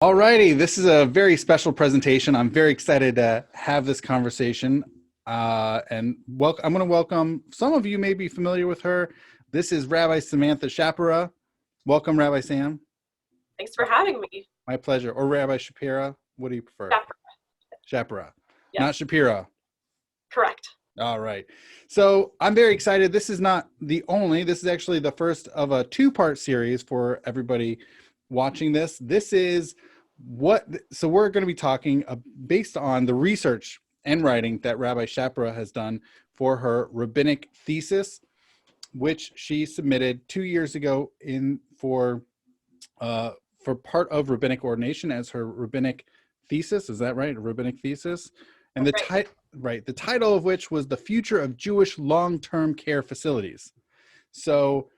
Alrighty, this is a very special presentation. I'm very excited to have this conversation. I'm going to welcome, some of you may be familiar with her. This is Rabbi Samantha Schapera. Welcome, Rabbi Sam. Thanks for having me. My pleasure. Or Rabbi Schapera. What do you prefer? Schapera. Yeah. Not Schapera. Correct. All right. So I'm very excited. This is not the only, this is actually the first of a two-part series for everybody watching this. So we're going to be talking based on the research and writing that Rabbi Schapera has done for her rabbinic thesis, which she submitted 2 years ago for part of rabbinic ordination as her rabbinic thesis. Is that right? A rabbinic thesis? And the title of which was The Future of Jewish Long-Term Care Facilities. So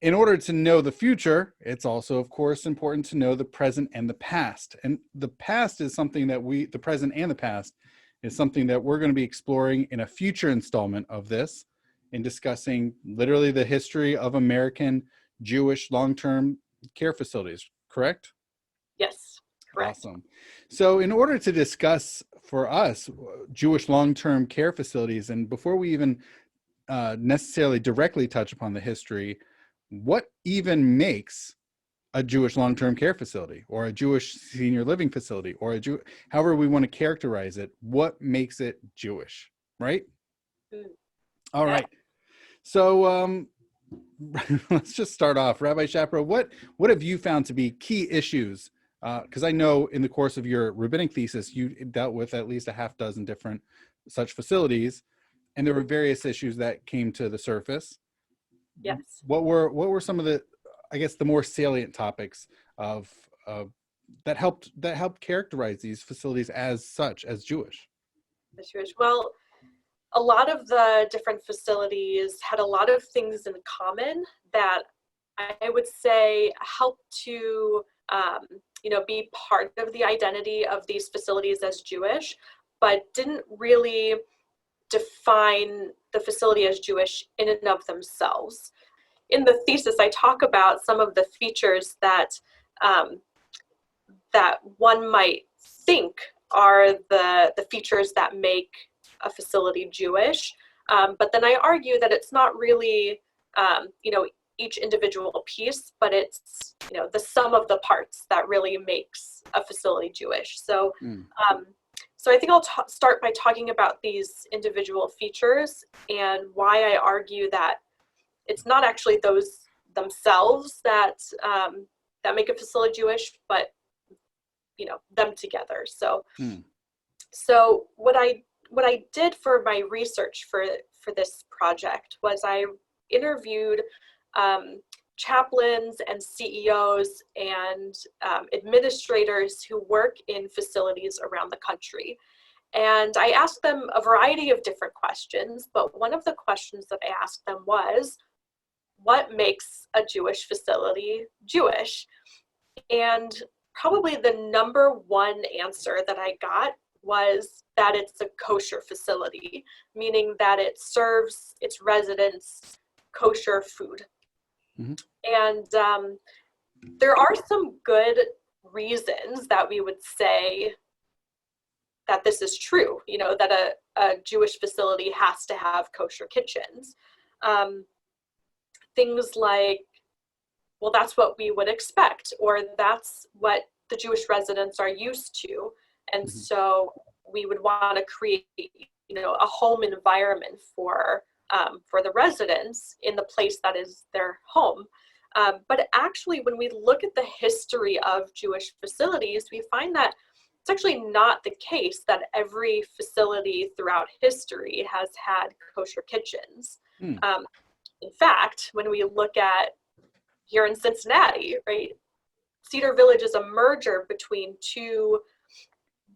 in order to know the future, it's also, of course, important to know the present and the past. And the past is something that the present and the past is something that we're going to be exploring in a future installment of this, in discussing literally the history of American Jewish long-term care facilities, correct? Yes, correct. Awesome. So in order to discuss for us Jewish long-term care facilities, and before we even necessarily directly touch upon the history, what even makes a Jewish long-term care facility or a Jewish senior living facility or however we want to characterize it, what makes it Jewish, right? All right. So let's just start off. Rabbi Schapera, what have you found to be key issues? Because I know in the course of your rabbinic thesis, you dealt with at least a half dozen different such facilities, and there were various issues that came to the surface. Yes. What were some of the, I guess, the more salient topics of that helped characterize these facilities as such, as Jewish? Well, a lot of the different facilities had a lot of things in common that I would say helped to be part of the identity of these facilities as Jewish, but didn't really define the facility as Jewish in and of themselves. In the thesis, I talk about some of the features that that one might think are the features that make a facility Jewish, but then I argue that it's not really each individual piece, but it's the sum of the parts that really makes a facility Jewish. So So I think I'll start by talking about these individual features and why I argue that it's not actually those themselves that make a facility Jewish, but them together. So what I did for my research for this project was I interviewed chaplains and CEOs and administrators who work in facilities around the country. And I asked them a variety of different questions, but one of the questions that I asked them was, what makes a Jewish facility Jewish? And probably the number one answer that I got was that it's a kosher facility, meaning that it serves its residents kosher food. Mm-hmm. And there are some good reasons that we would say that this is true, that a Jewish facility has to have kosher kitchens. Things like, well, that's what we would expect, or that's what the Jewish residents are used to. And mm-hmm. So we would want to create, a home environment for the residents in the place that is their home. But actually, when we look at the history of Jewish facilities, we find that it's actually not the case that every facility throughout history has had kosher kitchens. In fact, when we look at here in Cincinnati, right, Cedar Village is a merger between two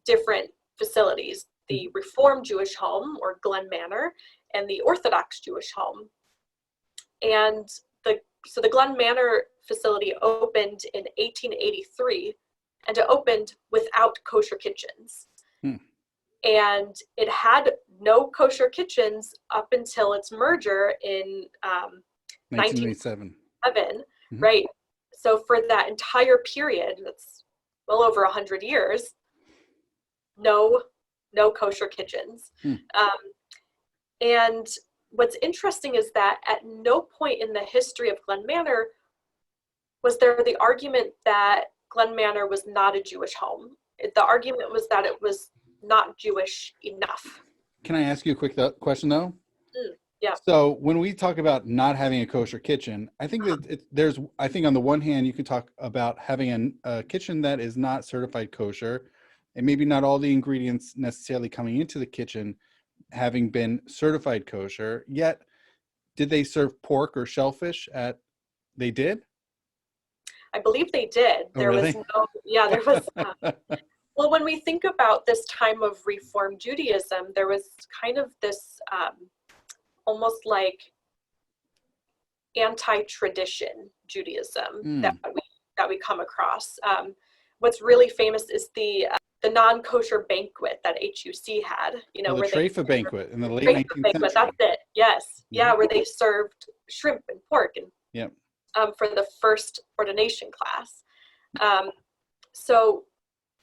different facilities, the Reformed Jewish Home, or Glen Manor, and the Orthodox Jewish Home. And so the Glen Manor facility opened in 1883, and it opened without kosher kitchens. And it had no kosher kitchens up until its merger in 1987, mm-hmm. Right? So for that entire period, that's well over 100 years, no kosher kitchens. And what's interesting is that at no point in the history of Glen Manor was there the argument that Glen Manor was not a Jewish home. The argument was that it was not Jewish enough. Can I ask you a quick question though? Yeah. So when we talk about not having a kosher kitchen, I think that I think on the one hand, you could talk about having a kitchen that is not certified kosher, and maybe not all the ingredients necessarily coming into the kitchen having been certified kosher. Yet, did they serve pork or shellfish they did? I believe they did. Oh, there really? There was. Well, when we think about this time of Reform Judaism, there was kind of this almost like anti-tradition Judaism that we come across. What's really famous is the non-kosher banquet that HUC had. The where Treifa banquet in the late 19th century. That's it. Yes, yeah, where they served shrimp and pork and for the first ordination class. So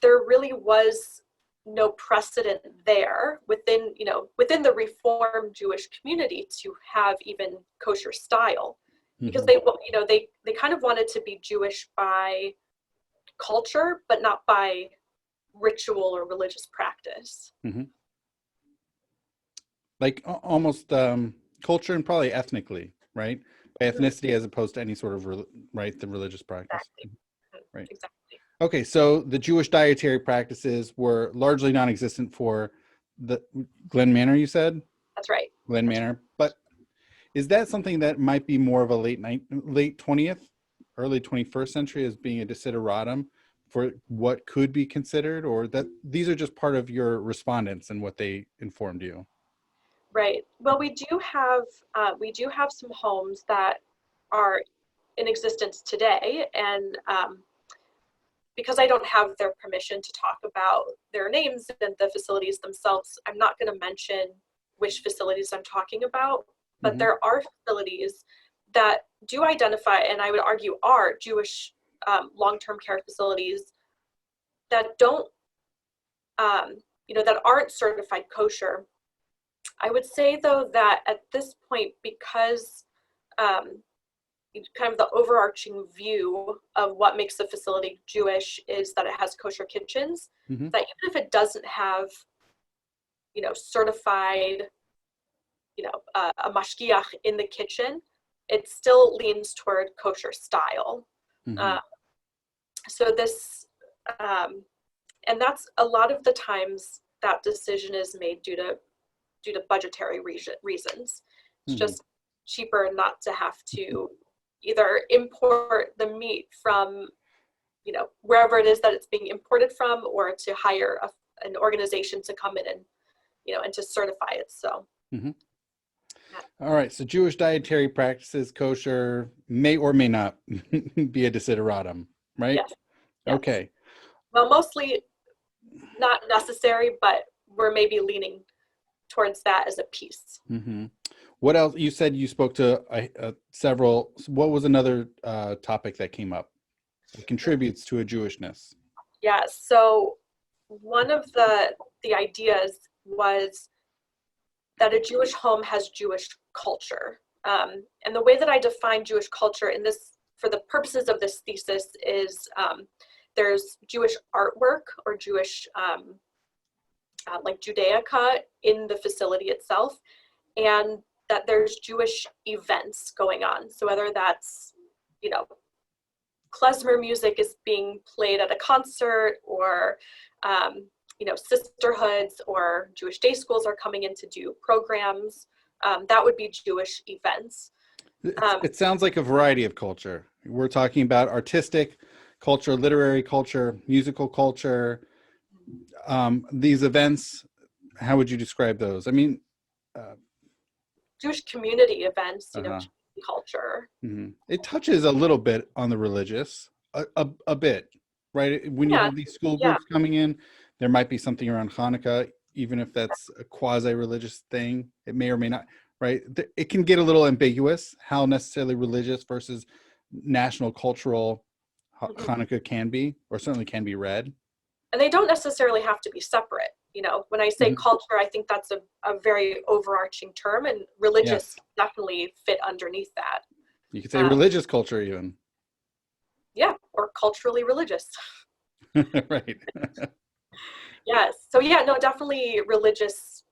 there really was no precedent there within the Reform Jewish community to have even kosher style, because they kind of wanted to be Jewish by culture, but not by ritual or religious practice. Like almost culture and probably ethnically, right? By ethnicity as opposed to any sort of the religious practice. Exactly. Right. Exactly. Okay, so the Jewish dietary practices were largely non-existent for the Glen Manor, you said? That's right. Glen Manor. But is that something that might be more of a late 20th, early 21st century as being a desideratum for what could be considered, or that these are just part of your respondents and what they informed you? Right. Well, we do have some homes that are in existence today, and because I don't have their permission to talk about their names and the facilities themselves, I'm not going to mention which facilities I'm talking about, but there are facilities that do identify, and I would argue are Jewish long-term care facilities that don't, that aren't certified kosher. I would say though that at this point, because kind of the overarching view of what makes a facility Jewish is that it has kosher kitchens, that even if it doesn't have, certified, a mashgiach in the kitchen, it still leans toward kosher style. So this, and that's a lot of the times that decision is made due to budgetary reasons. It's just cheaper not to have to either import the meat from, wherever it is that it's being imported from, or to hire an organization to come in and, and to certify it. So. All right. So Jewish dietary practices, kosher, may or may not be a desideratum, right? Yes. Okay. Well, mostly not necessary, but we're maybe leaning towards that as a piece. What else? You said you spoke to several. What was another topic that came up that contributes to a Jewishness? Yeah. So one of the ideas was that a Jewish home has Jewish culture. And the way that I define Jewish culture in this, for the purposes of this thesis, is there's Jewish artwork or Jewish like Judaica in the facility itself, and that there's Jewish events going on. So whether that's, klezmer music is being played at a concert, or, sisterhoods or Jewish day schools are coming in to do programs, that would be Jewish events. It sounds like a variety of culture. We're talking about artistic culture, literary culture, musical culture. These events, how would you describe those? I mean, Jewish community events, culture. It touches a little bit on the religious, a bit, right? When you have these school groups coming in, there might be something around Hanukkah, even if that's a quasi-religious thing. It may or may not, right? It can get a little ambiguous, how necessarily religious versus national cultural Hanukkah can be, or certainly can be read. And they don't necessarily have to be separate. When I say culture, I think that's a very overarching term, and religious definitely fit underneath that. You could say religious culture even. Yeah, or culturally religious. Right. Yes. So yeah, no, definitely religious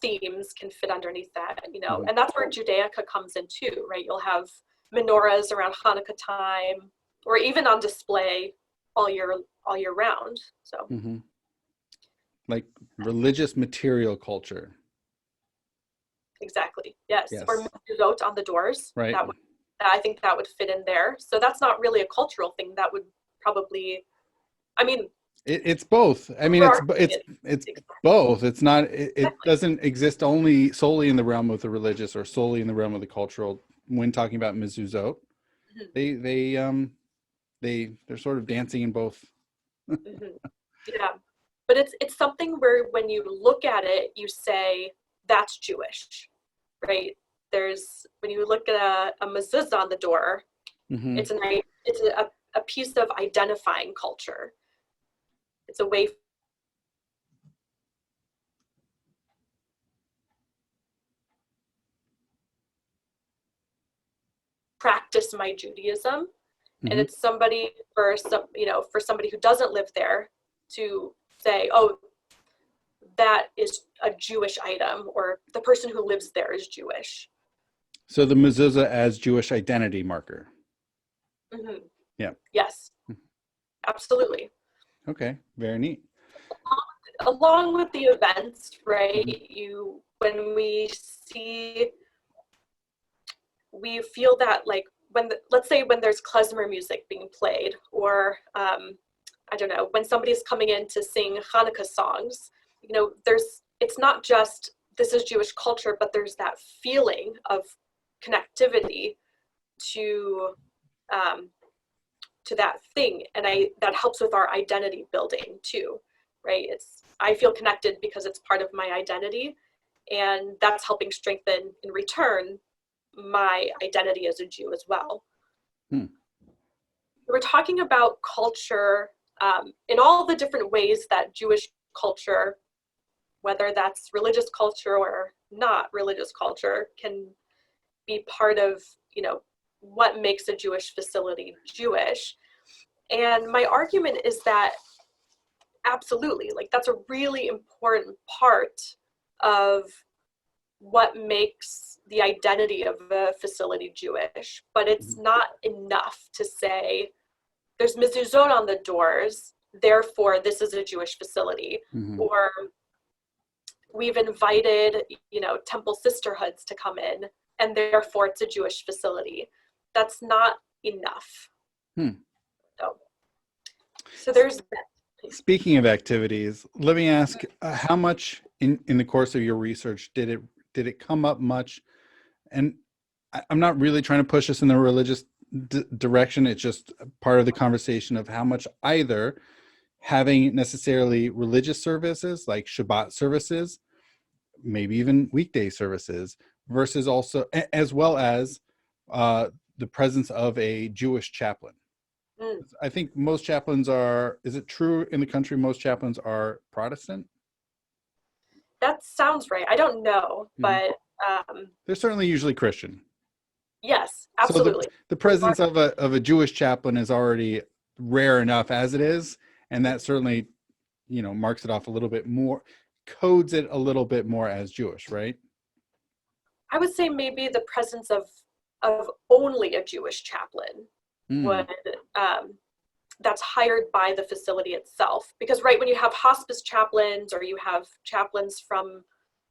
themes can fit underneath that, and that's where Judaica comes in too, right? You'll have menorahs around Hanukkah time, or even on display all year round. So like religious material culture. Exactly. Yes. Yes. Or mezuzot on the doors. Right. I think that would fit in there. So that's not really a cultural thing. That would probably, it's both. I mean, it's both. It's not. It doesn't exist solely in the realm of the religious or solely in the realm of the cultural. When talking about mezuzot, they're sort of dancing in both. Yeah, but it's something where when you look at it, you say that's Jewish, right? When you look at a mezuzah on the door, it's a piece of identifying culture. It's a way practice my Judaism, and it's somebody for somebody who doesn't live there to say, oh, that is a Jewish item, or the person who lives there is Jewish. So the mezuzah as Jewish identity marker. Yeah. Yes, absolutely. Okay, very neat. Along with the events, right? When we feel that, like, let's say when there's klezmer music being played, or I don't know, when somebody's coming in to sing Hanukkah songs, it's not just this is Jewish culture, but there's that feeling of connectivity to that thing, and that helps with our identity building too, right? I feel connected because it's part of my identity, and that's helping strengthen in return my identity as a Jew as well. We're talking about culture in all the different ways that Jewish culture, whether that's religious culture or not religious culture, can be part of, what makes a Jewish facility Jewish. And my argument is that absolutely, like, that's a really important part of what makes the identity of a facility Jewish, but it's not enough to say there's mezuzot on the doors, therefore this is a Jewish facility, or we've invited, temple sisterhoods to come in, and therefore it's a Jewish facility. That's not enough. So there's that. Speaking of activities, let me ask, how much in the course of your research did it come up much? And I'm not really trying to push us in the religious direction. It's just part of the conversation of how much either having necessarily religious services like Shabbat services, maybe even weekday services, versus also as well as the presence of a Jewish chaplain. I think most chaplains is it true in the country most chaplains are Protestant? That sounds right. I don't know, but they're certainly usually Christian. Yes, absolutely. So the presence of a Jewish chaplain is already rare enough as it is, and that certainly, marks it off a little bit more, codes it a little bit more as Jewish, right? I would say maybe the presence of only a Jewish chaplain would that's hired by the facility itself, because right when you have hospice chaplains, or you have chaplains from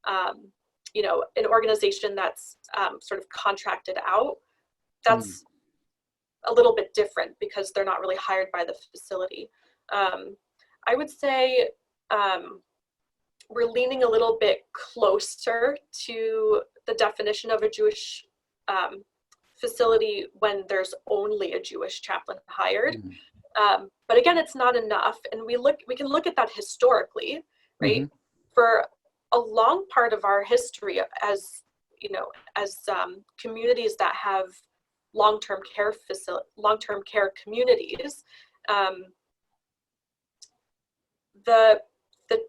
an organization that's sort of contracted out, that's a little bit different because they're not really hired by the facility. I would say we're leaning a little bit closer to the definition of a Jewish facility when there's only a Jewish chaplain hired. But again, it's not enough. And we can look at that historically, right? For a long part of our history as communities that have long-term care communities, the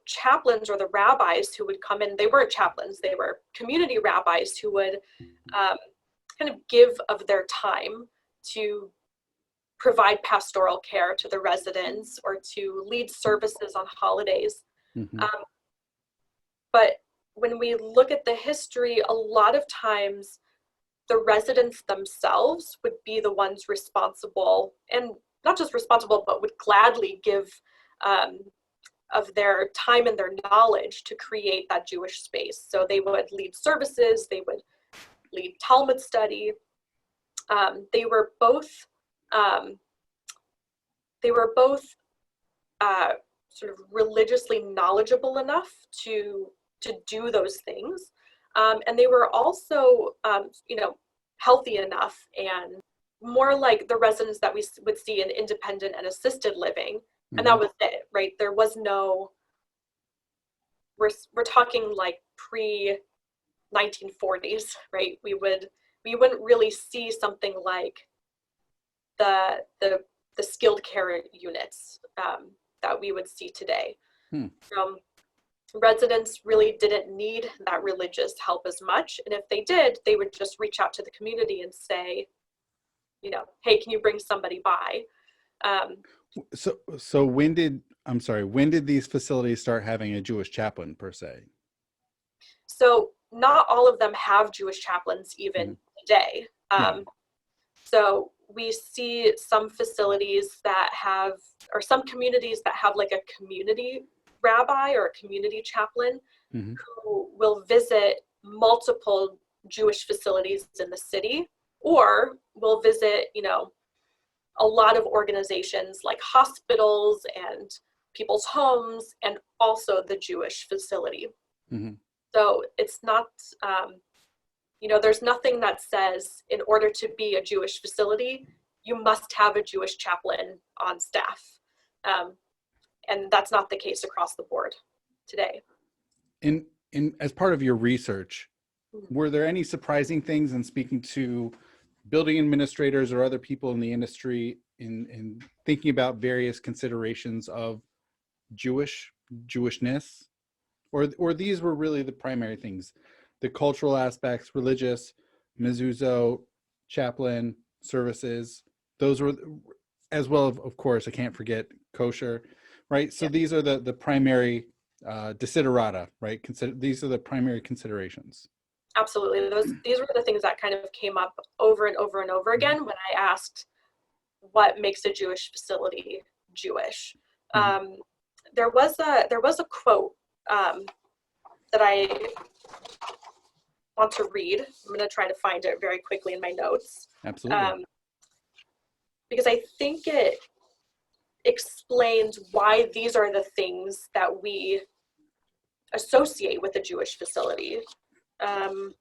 chaplains or the rabbis who would come in, they weren't chaplains, they were community rabbis who would kind of give of their time to provide pastoral care to the residents or to lead services on holidays. Mm-hmm. But when we look at the history, a lot of times the residents themselves would be the ones responsible, and not just responsible, but would gladly give of their time and their knowledge to create that Jewish space. So they would lead services, they would lead Talmud study. They were both sort of religiously knowledgeable enough to do those things. And they were also, healthy enough and more like the residents that we would see in independent and assisted living. And that was it, right? There was no, we're talking like pre-1940s, right? We wouldn't really see something like the skilled care units that we would see today. Residents really didn't need that religious help as much. And if they did, they would just reach out to the community and say, hey, can you bring somebody by? So when did these facilities start having a Jewish chaplain per se? So not all of them have Jewish chaplains even today. So we see some facilities that have, or some communities that have like a community rabbi or a community chaplain who will visit multiple Jewish facilities in the city, or will visit, a lot of organizations like hospitals and people's homes, and also the Jewish facility. So it's not, there's nothing that says in order to be a Jewish facility, you must have a Jewish chaplain on staff. And that's not the case across the board today. In as part of your research, were there any surprising things in speaking to building administrators or other people in the industry in thinking about various considerations of Jewishness? Or these were really the primary things, the cultural aspects, religious, mezuzah, chaplain, services, those were, as well, of course, I can't forget kosher, right? So these are the primary desiderata, right? These are the primary considerations. Absolutely. These were the things that kind of came up over and over and over again when I asked what makes a Jewish facility Jewish. There was a quote that I want to read. I'm going to try to find it very quickly in my notes. Absolutely. Because I think it explains why these are the things that we associate with a Jewish facility. We'll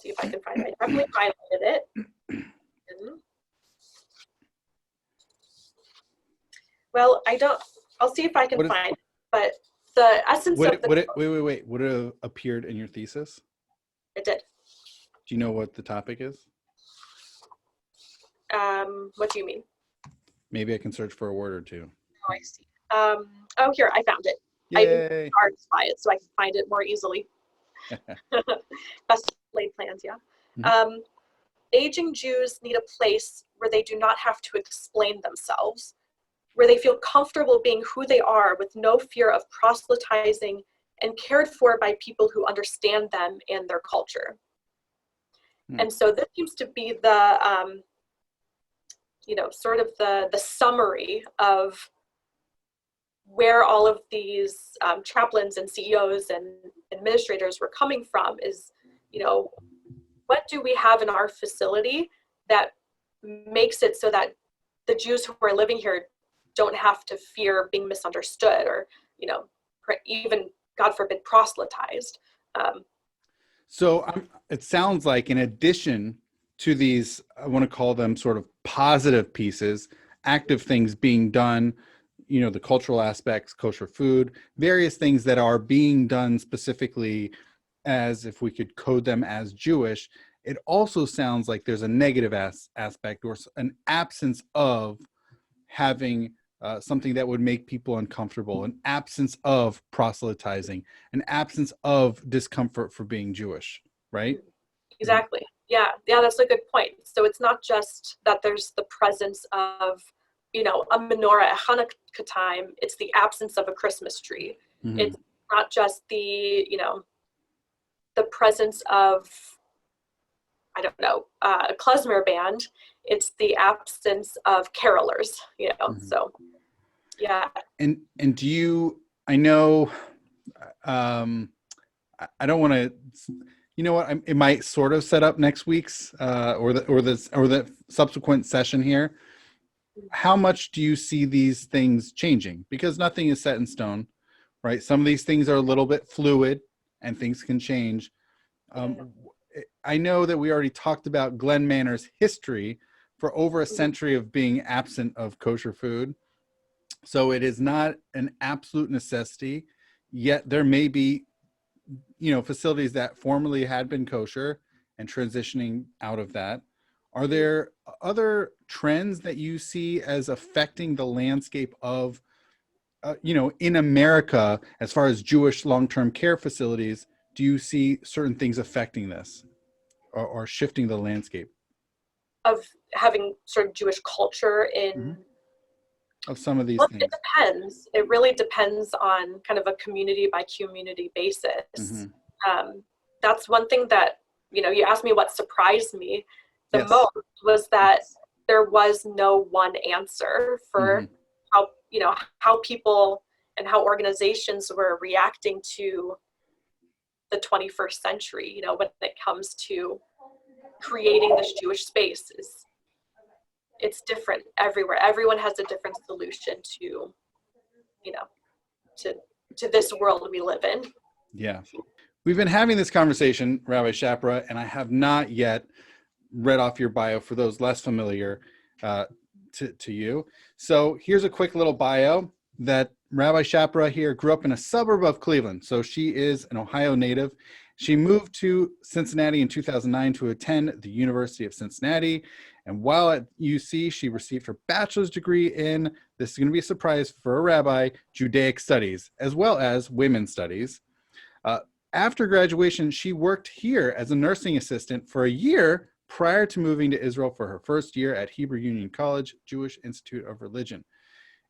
see if I can find it. I definitely highlighted it. Well, I'll see if I can find it, but the essence of the wait, would it have appeared in your thesis? It did. Do you know what the topic is? What do you mean? Maybe I can search for a word or two. Oh, I see. Oh, here, I found it. Yay. I charged by it so I can find it more easily. Best laid plans, yeah. Aging Jews need a place where they do not have to explain themselves, where they feel comfortable being who they are with no fear of proselytizing, and cared for by people who understand them and their culture. And so this seems to be the, sort of the summary of where all of these chaplains and CEOs and administrators were coming from is, what do we have in our facility that makes it so that the Jews who are living here don't have to fear being misunderstood or, even, God forbid, proselytized. So it sounds like in addition to these, I want to call them sort of positive pieces, active things being done, the cultural aspects, kosher food, various things that are being done specifically as, if we could code them as Jewish, it also sounds like there's a negative aspect, or an absence of having something that would make people uncomfortable, an absence of proselytizing, an absence of discomfort for being Jewish, right? Exactly. Yeah, that's a good point. So it's not just that there's the presence of, a menorah at Hanukkah time. It's the absence of a Christmas tree. Mm-hmm. It's not just the presence of, I don't know, a klezmer band. It's the absence of carolers, Mm-hmm. So, yeah. And do you, I know, I don't want to, you know what, it might sort of set up next week's or the subsequent session here. How much do you see these things changing? Because nothing is set in stone, right? Some of these things are a little bit fluid and things can change. I know that we already talked about Glen Manor's history for over a century of being absent of kosher food. So it is not an absolute necessity, yet there may be, facilities that formerly had been kosher and transitioning out of that. Are there other trends that you see as affecting the landscape of, in America, as far as Jewish long-term care facilities? Do you see certain things affecting this or shifting the landscape? Of having sort of Jewish culture in, of some of these well, things? It depends. It really depends on kind of a community by community basis. That's one thing that, you asked me what surprised me the most was that there was no one answer for how people and how organizations were reacting to the 21st century, when it comes to creating this Jewish space. It's different everywhere. Everyone has a different solution to this world we live in. Yeah. We've been having this conversation, Rabbi Schapera, and I have not yet read off your bio for those less familiar to you. So here's a quick little bio that Rabbi Schapera here grew up in a suburb of Cleveland. So she is an Ohio native. She moved to Cincinnati in 2009 to attend the University of Cincinnati. And while at UC, she received her bachelor's degree in, this is going to be a surprise for a rabbi, Judaic studies, as well as women's studies. After graduation, she worked here as a nursing assistant for a year prior to moving to Israel for her first year at Hebrew Union College, Jewish Institute of Religion.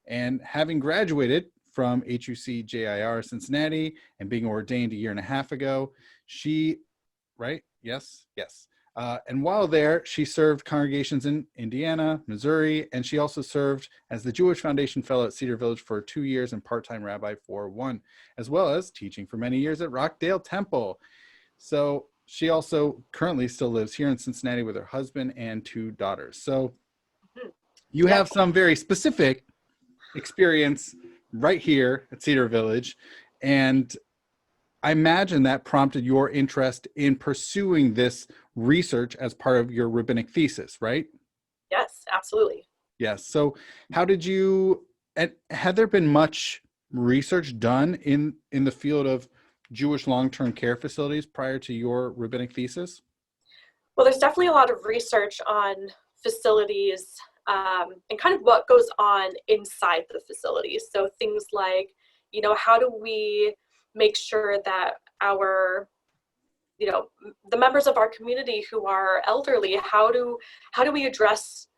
And having graduated from HUC JIR Cincinnati and being ordained a year and a half ago, she, right? Yes. And while there, she served congregations in Indiana, Missouri, and she also served as the Jewish Foundation Fellow at Cedar Village for 2 years and part-time rabbi for 1, as well as teaching for many years at Rockdale Temple. So she also currently still lives here in Cincinnati with her husband and 2 daughters. So you have some very specific experience right here at Cedar Village, and I imagine that prompted your interest in pursuing this research as part of your rabbinic thesis, right? Yes, absolutely. Yes. So how did you, had there been much research done in the field of Jewish long-term care facilities prior to your rabbinic thesis? Well, there's definitely a lot of research on facilities and kind of what goes on inside the facilities. So things like, how do we make sure that our, the members of our community who are elderly, how do we address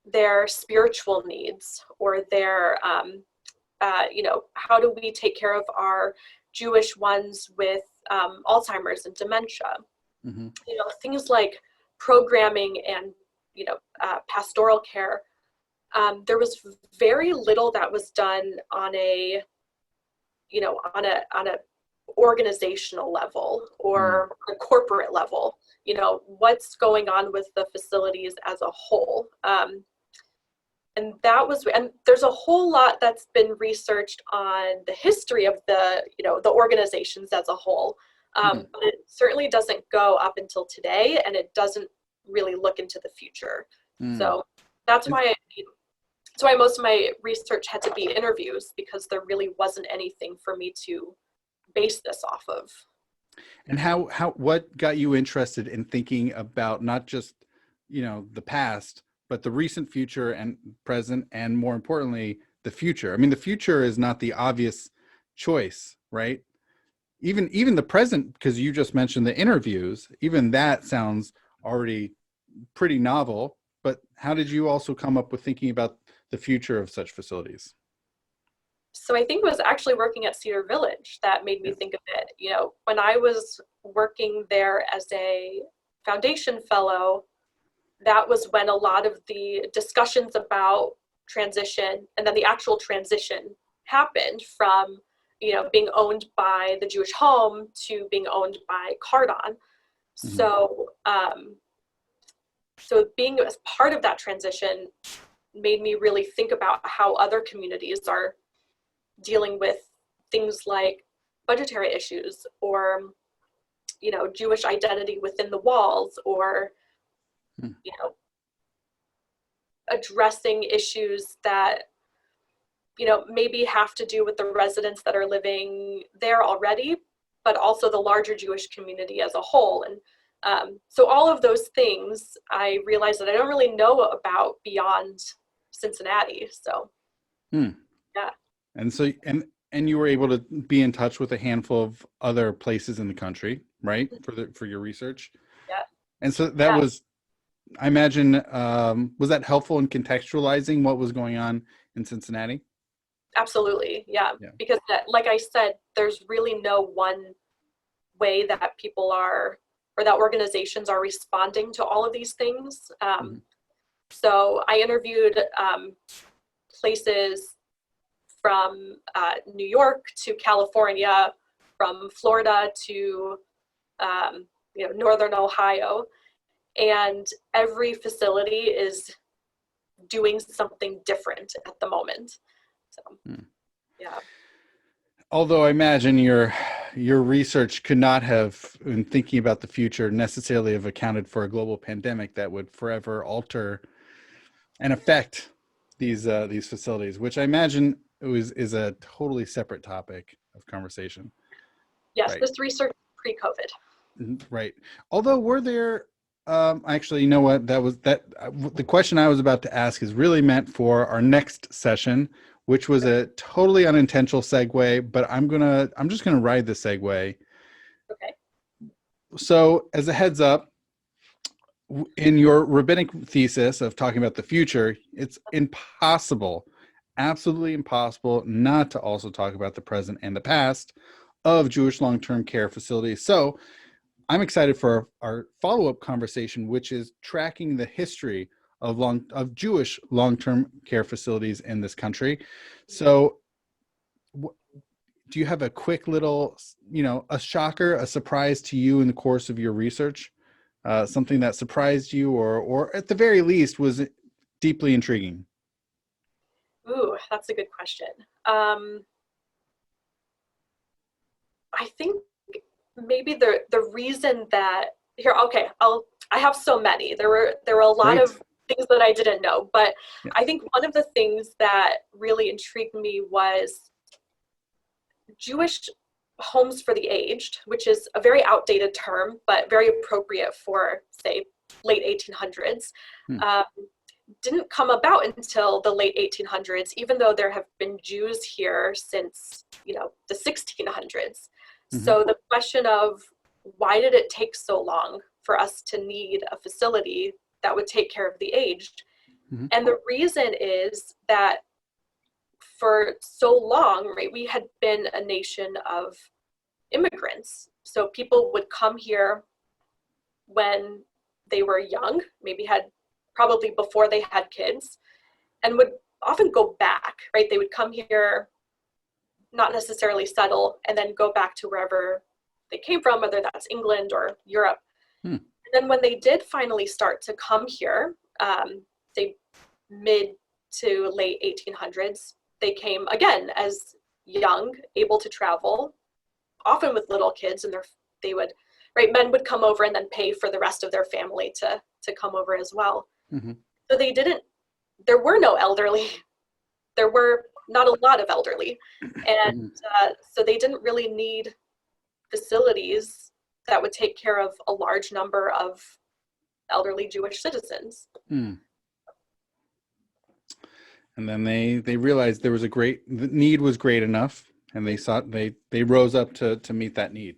their spiritual needs, or their, how do we take care of our Jewish ones with Alzheimer's and dementia? Things like programming and, pastoral care. There was very little that was done on a organizational level or a corporate level, what's going on with the facilities as a whole. And there's a whole lot that's been researched on the history of the organizations as a whole. But it certainly doesn't go up until today, and it doesn't really look into the future. So that's why most of my research had to be interviews, because there really wasn't anything for me to base this off of. And what got you interested in thinking about not just, the past, but the recent future and present, and more importantly, the future? I mean, the future is not the obvious choice, right? Even the present, because you just mentioned the interviews, even that sounds already pretty novel. But how did you also come up with thinking about the future of such facilities? So I think it was actually working at Cedar Village that made me think of it. When I was working there as a foundation fellow, that was when a lot of the discussions about transition and then the actual transition happened from, being owned by the Jewish Home to being owned by Cardon. Mm-hmm. So being as part of that transition made me really think about how other communities are dealing with things like budgetary issues, or Jewish identity within the walls, or addressing issues that maybe have to do with the residents that are living there already, but also the larger Jewish community as a whole. And so all of those things I realized that I don't really know about beyond Cincinnati. So yeah. And so, and you were able to be in touch with a handful of other places in the country, right? For your research. Yeah. And so that was, I imagine, was that helpful in contextualizing what was going on in Cincinnati? Absolutely. Yeah. Because like I said, there's really no one way that people are, or that organizations are responding to all of these things. So I interviewed places from New York to California, from Florida to Northern Ohio, and every facility is doing something different at the moment. So yeah. Although I imagine your research could not have, in thinking about the future, necessarily have accounted for a global pandemic that would forever alter and affect these facilities, which I imagine is a totally separate topic of conversation. Yes, right? This research pre-COVID. Right. Although were there, actually, you know what? The question I was about to ask is really meant for our next session, which was a totally unintentional segue, but I'm just gonna ride the segue. Okay. So as a heads up, in your rabbinic thesis of talking about the future, it's impossible, absolutely impossible, not to also talk about the present and the past of Jewish long-term care facilities. So I'm excited for our follow-up conversation, which is tracking the history of Jewish long-term care facilities in this country. So do you have a quick little, a shocker, a surprise to you in the course of your research? Something that surprised you, or at the very least was deeply intriguing? Ooh, that's a good question. I think maybe the reason that I have so many. There were a lot Great. of things that I didn't know, but Yeah. I think one of the things that really intrigued me was Jewish homes for the aged, which is a very outdated term, but very appropriate for, say, late 1800s, didn't come about until the late 1800s, even though there have been Jews here since, the 1600s. So the question of why did it take so long for us to need a facility that would take care of the aged? And the reason is that for so long, right, we had been a nation of immigrants. So people would come here when they were young, maybe probably before they had kids, and would often go back, right? They would come here, not necessarily settle, and then go back to wherever they came from, whether that's England or Europe. And then when they did finally start to come here, say mid to late 1800s, they came again as young, able to travel, often with little kids, and men would come over and then pay for the rest of their family to come over as well. So there were no elderly. There were not a lot of elderly. And so they didn't really need facilities that would take care of a large number of elderly Jewish citizens. Hmm. And then they realized there was the need was great enough, and they rose up to meet that need.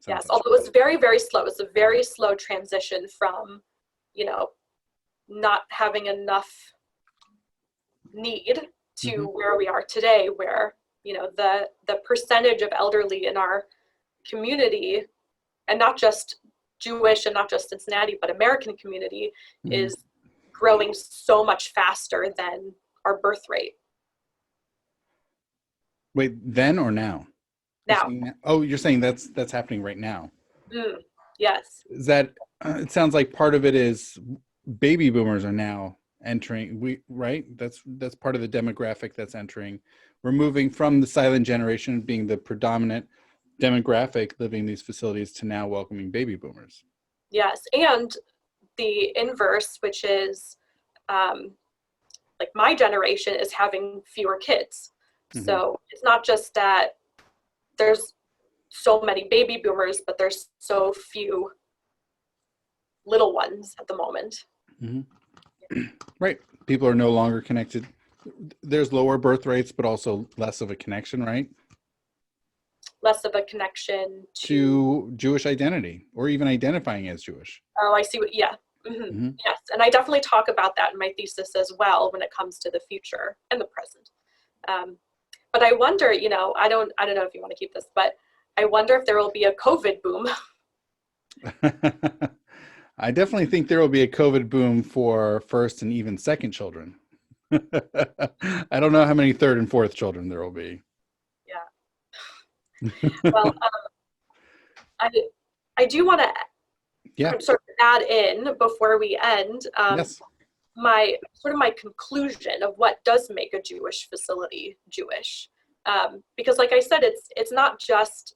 Yes, although it was very, very slow. It was a very slow transition from, not having enough need to where we are today, where, the percentage of elderly in our community, and not just Jewish and not just Cincinnati, but American community, is growing so much faster than our birth rate. Wait, then or now? Now. You're saying that's happening right now. Yes. Is that it sounds like part of it is baby boomers are now entering, right? That's part of the demographic that's entering. We're moving from the silent generation being the predominant demographic living in these facilities to now welcoming baby boomers. Yes, and the inverse, which is like my generation is having fewer kids. So it's not just that there's so many baby boomers, but there's so few little ones at the moment. Right. People are no longer connected. There's lower birth rates, but also less of a connection, right? Less of a connection to Jewish identity, or even identifying as Jewish. Oh, I see. Yes. And I definitely talk about that in my thesis as well when it comes to the future and the present. But I wonder, I don't know if you want to keep this, but I wonder if there will be a COVID boom. I definitely think there will be a COVID boom for first and even second children. I don't know how many third and fourth children there will be. Yeah. Well, I do want to sort of add in before we end my conclusion of what does make a Jewish facility Jewish, because like I said, it's not just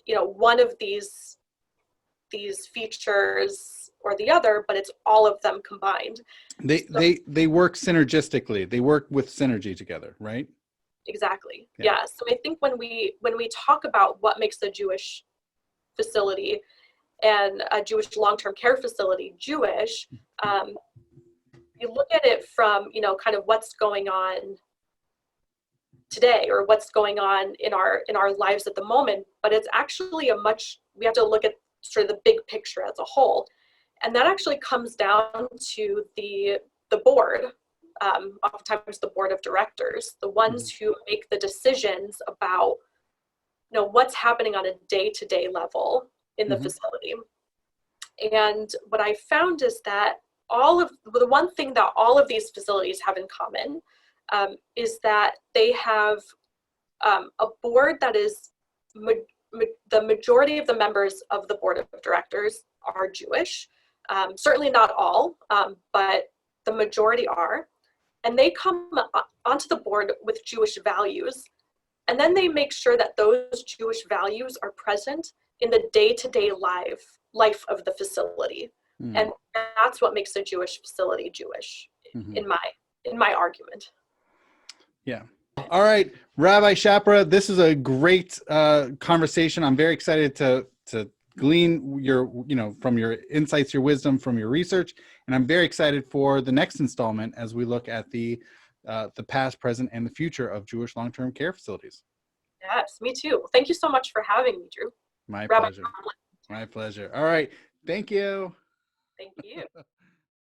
one of these features or the other, but it's all of them combined. They work synergistically. They work with synergy together, right? Exactly. Yeah. So I think when we talk about what makes a Jewish facility and a Jewish long-term care facility Jewish, you look at it from, kind of what's going on today or what's going on in our lives at the moment, but it's actually we have to look at sort of the big picture as a whole. And that actually comes down to the board, oftentimes the board of directors, the ones who make the decisions about, what's happening on a day-to-day level in the facility. And what I found is that the one thing that all of these facilities have in common is that they have a board that is, the majority of the members of the board of directors are Jewish. Certainly not all, but the majority are. And they come onto the board with Jewish values. And then they make sure that those Jewish values are present in the day-to-day life of the facility. And that's what makes a Jewish facility Jewish, in my argument. Yeah. All right, Rabbi Schapera, this is a great conversation. I'm very excited to glean from your insights, your wisdom from your research, and I'm very excited for the next installment as we look at the past, present, and the future of Jewish long-term care facilities. Yes, me too. Thank you so much for having me, Drew. My pleasure. My pleasure. All right. Thank you. Thank you.